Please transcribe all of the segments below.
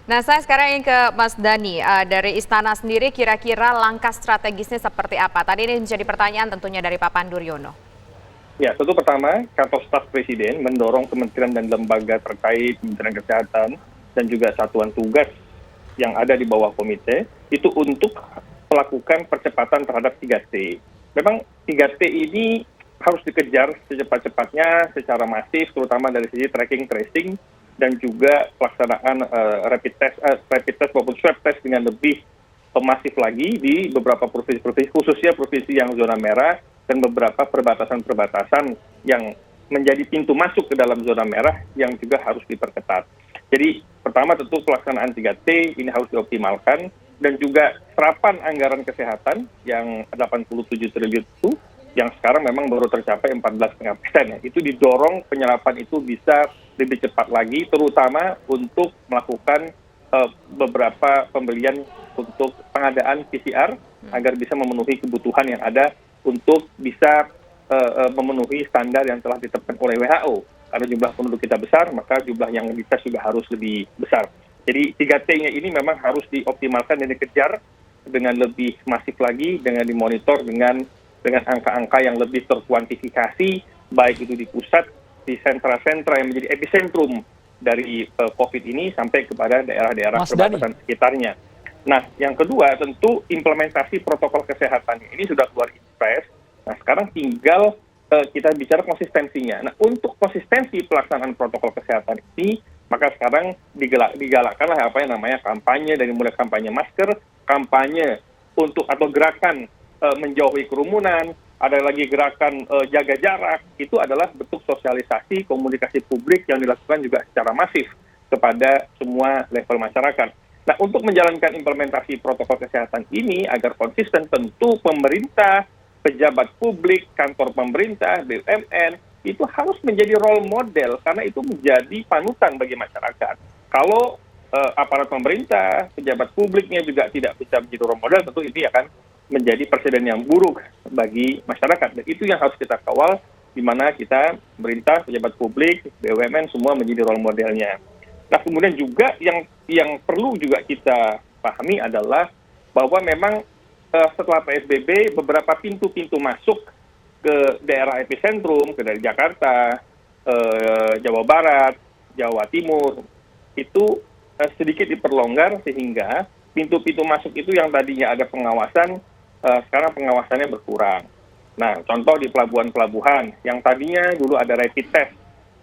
Nah, saya sekarang ingin ke Mas Dani. Dari Istana sendiri, kira-kira langkah strategisnya seperti apa? Tadi ini menjadi pertanyaan tentunya dari Pak Pandu Riono. Ya, tentu pertama, kantor staf presiden mendorong kementerian dan lembaga terkait Kementerian Kesehatan dan juga satuan tugas yang ada di bawah komite itu untuk melakukan percepatan terhadap 3T. Memang 3T ini harus dikejar secepat-cepatnya secara masif, terutama dari sisi tracking, tracing, dan juga pelaksanaan rapid test maupun swab test dengan lebih masif lagi di beberapa provinsi-provinsi, khususnya provinsi yang zona merah dan beberapa perbatasan-perbatasan yang menjadi pintu masuk ke dalam zona merah yang juga harus diperketat. Jadi pertama tentu pelaksanaan 3T ini harus dioptimalkan dan juga serapan anggaran kesehatan yang 87 triliun itu yang sekarang memang baru tercapai 14,5%. Itu didorong penyerapan itu bisa lebih cepat lagi, terutama untuk melakukan beberapa pembelian untuk pengadaan PCR agar bisa memenuhi kebutuhan yang ada untuk bisa memenuhi standar yang telah ditetapkan oleh WHO. Karena jumlah penduduk kita besar, maka jumlah yang dites juga harus lebih besar. Jadi 3T-nya ini memang harus dioptimalkan dan dikejar dengan lebih masif lagi, dengan dimonitor dengan angka-angka yang lebih terkuantifikasi, baik itu di pusat, di sentra-sentra yang menjadi epicentrum dari COVID ini sampai kepada daerah-daerah perbatasan sekitarnya. Nah, yang kedua tentu implementasi protokol kesehatan ini sudah keluar impres. Nah, sekarang tinggal kita bicara konsistensinya. Nah, untuk konsistensi pelaksanaan protokol kesehatan ini, maka sekarang digalakkanlah apa yang namanya kampanye, dari mulai kampanye masker, kampanye untuk atau gerakan menjauhi kerumunan, ada lagi gerakan jaga jarak, itu adalah bentuk sosialisasi komunikasi publik yang dilakukan juga secara masif kepada semua level masyarakat. Nah, untuk menjalankan implementasi protokol kesehatan ini agar konsisten, tentu pemerintah, pejabat publik, kantor pemerintah, BUMN, itu harus menjadi role model karena itu menjadi panutan bagi masyarakat. Kalau aparat pemerintah, pejabat publiknya juga tidak bisa menjadi role model, tentu ini akan menjadi presiden yang buruk bagi masyarakat. Dan itu yang harus kita kawal, di mana kita, pemerintah, pejabat publik, BUMN, semua menjadi role modelnya. Nah, kemudian juga yang perlu juga kita pahami adalah bahwa memang setelah PSBB, beberapa pintu-pintu masuk ke daerah epicentrum, ke dari Jakarta, Jawa Barat, Jawa Timur, itu sedikit diperlonggar sehingga pintu-pintu masuk itu yang tadinya ada pengawasan, sekarang pengawasannya berkurang. Nah, contoh di pelabuhan-pelabuhan, yang tadinya dulu ada rapid test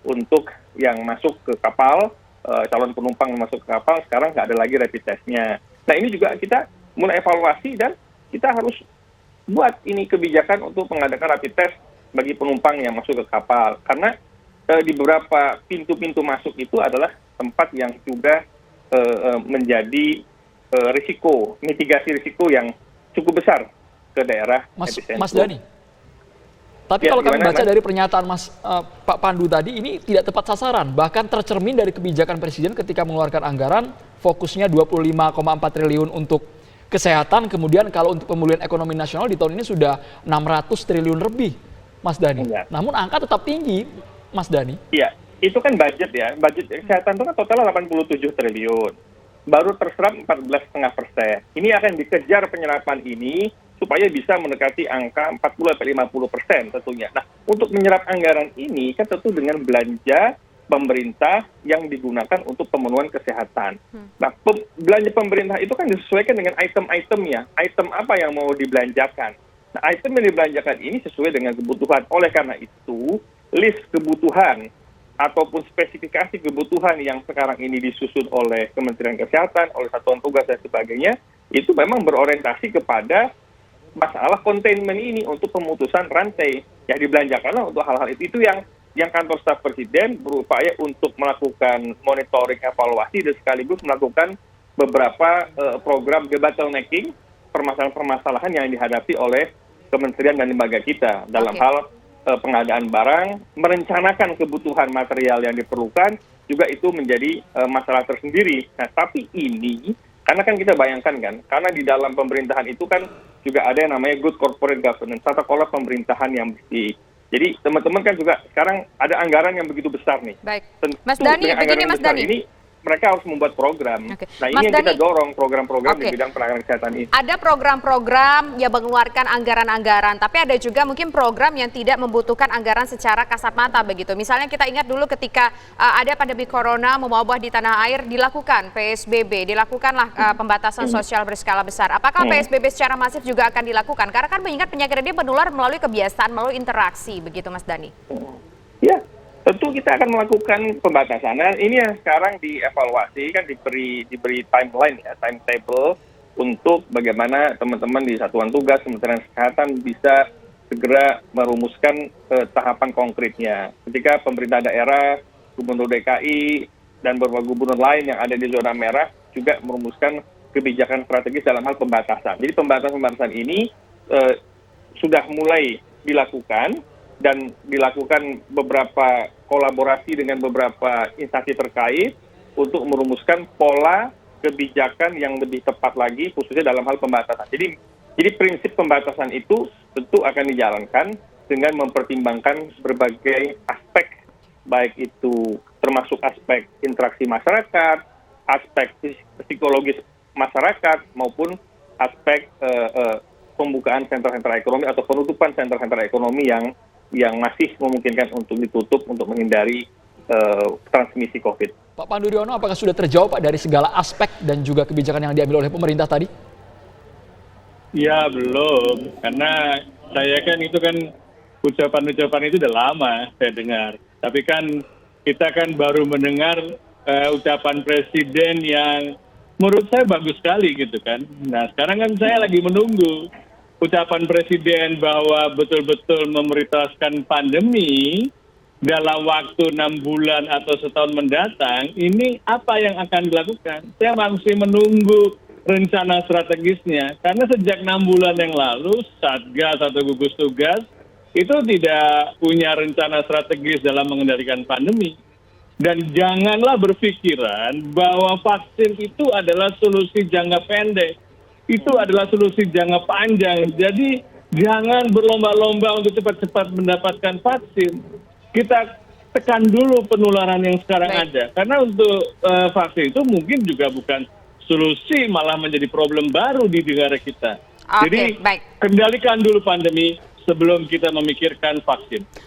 untuk yang masuk ke kapal, calon penumpang yang masuk ke kapal, sekarang nggak ada lagi rapid testnya. Nah, ini juga kita mulai evaluasi dan kita harus buat ini kebijakan untuk mengadakan rapid test bagi penumpang yang masuk ke kapal. Karena di beberapa pintu-pintu masuk itu adalah tempat yang juga menjadi risiko, mitigasi risiko yang cukup besar ke daerah epicentrum. Mas Dani, tapi kalau kami baca dari pernyataan Pak Pandu tadi, ini tidak tepat sasaran. Bahkan tercermin dari kebijakan Presiden ketika mengeluarkan anggaran, fokusnya 25,4 triliun untuk kesehatan, kemudian kalau untuk pemulihan ekonomi nasional di tahun ini sudah 600 triliun lebih, Mas Dani. Ya. Namun angka tetap tinggi, Mas Dani. Iya, itu kan budget ya. Budget kesehatan itu kan total 87 triliun. Baru terserap 14,5%. Ini akan dikejar penyerapan ini supaya bisa mendekati angka 40-50% tentunya. Nah, untuk menyerap anggaran ini kan tentu dengan belanja pemerintah yang digunakan untuk pemenuhan kesehatan. Nah, belanja pemerintah itu kan disesuaikan dengan item-itemnya. Item apa yang mau dibelanjakan. Nah, item yang dibelanjakan ini sesuai dengan kebutuhan. Oleh karena itu, list kebutuhan ataupun spesifikasi kebutuhan yang sekarang ini disusun oleh Kementerian Kesehatan, oleh Satuan Tugas dan sebagainya, itu memang berorientasi kepada masalah containment ini untuk pemutusan rantai. Ya, dibelanjakanlah untuk hal-hal itu. Itu yang kantor staf presiden berupaya untuk melakukan monitoring, evaluasi, dan sekaligus melakukan beberapa program debottlenecking, permasalahan-permasalahan yang dihadapi oleh kementerian dan lembaga kita dalam hal pengadaan barang, merencanakan kebutuhan material yang diperlukan, juga itu menjadi masalah tersendiri. Nah, tapi ini, karena kan kita bayangkan kan, karena di dalam pemerintahan itu kan juga ada yang namanya good corporate governance, tata kelola pemerintahan yang bersih. Jadi teman-teman kan juga sekarang ada anggaran yang begitu besar nih. Baik, Mas Dani, begini Mas Dani. mereka harus membuat program. Oke. Nah, Mas ini yang kita Dhani. dorong program-program di Oke. bidang penanganan kesehatan ini. Ada program-program yang mengeluarkan anggaran-anggaran, tapi ada juga mungkin program yang tidak membutuhkan anggaran secara kasat mata begitu. Misalnya kita ingat dulu ketika ada pandemi corona mewabah di tanah air, dilakukan PSBB, dilakukanlah pembatasan sosial berskala besar. Apakah PSBB secara masif juga akan dilakukan? Karena kan mengingat penyakit ini menular melalui kebiasaan, melalui interaksi begitu, Mas Dhani. Ya, tentu kita akan melakukan pembatasan. Nah, ini yang sekarang dievaluasi, kan diberi timeline ya, timetable untuk bagaimana teman-teman di Satuan Tugas Kementerian Kesehatan bisa segera merumuskan tahapan konkretnya. Ketika pemerintah daerah, Gubernur DKI, dan beberapa gubernur lain yang ada di zona merah juga merumuskan kebijakan strategis dalam hal pembatasan. Jadi pembatasan-pembatasan ini sudah mulai dilakukan, dan dilakukan beberapa kolaborasi dengan beberapa instansi terkait untuk merumuskan pola kebijakan yang lebih tepat lagi khususnya dalam hal pembatasan. Jadi prinsip pembatasan itu tentu akan dijalankan dengan mempertimbangkan berbagai aspek, baik itu termasuk aspek interaksi masyarakat, aspek psikologis masyarakat, maupun aspek pembukaan sentra-sentra ekonomi atau penutupan sentra-sentra ekonomi yang masih memungkinkan untuk ditutup untuk menghindari transmisi COVID. Pak Pandu Riono, apakah sudah terjawab Pak dari segala aspek dan juga kebijakan yang diambil oleh pemerintah tadi? Ya belum, karena saya kan itu kan ucapan-ucapan itu udah lama saya dengar. Tapi kan kita kan baru mendengar ucapan presiden yang menurut saya bagus sekali gitu kan. Nah sekarang kan saya lagi menunggu ucapan presiden bahwa betul-betul memprioritaskan pandemi dalam waktu 6 bulan atau setahun mendatang, ini apa yang akan dilakukan? Saya masih menunggu rencana strategisnya, karena sejak 6 bulan yang lalu, Satgas atau gugus tugas itu tidak punya rencana strategis dalam mengendalikan pandemi. Dan janganlah berpikiran bahwa vaksin itu adalah solusi jangka pendek. Itu adalah solusi jangka panjang. Jadi jangan berlomba-lomba untuk cepat-cepat mendapatkan vaksin. Kita tekan dulu penularan yang sekarang ada. Karena untuk vaksin itu mungkin juga bukan solusi, malah menjadi problem baru di negara kita. Jadi kendalikan dulu pandemi sebelum kita memikirkan vaksin.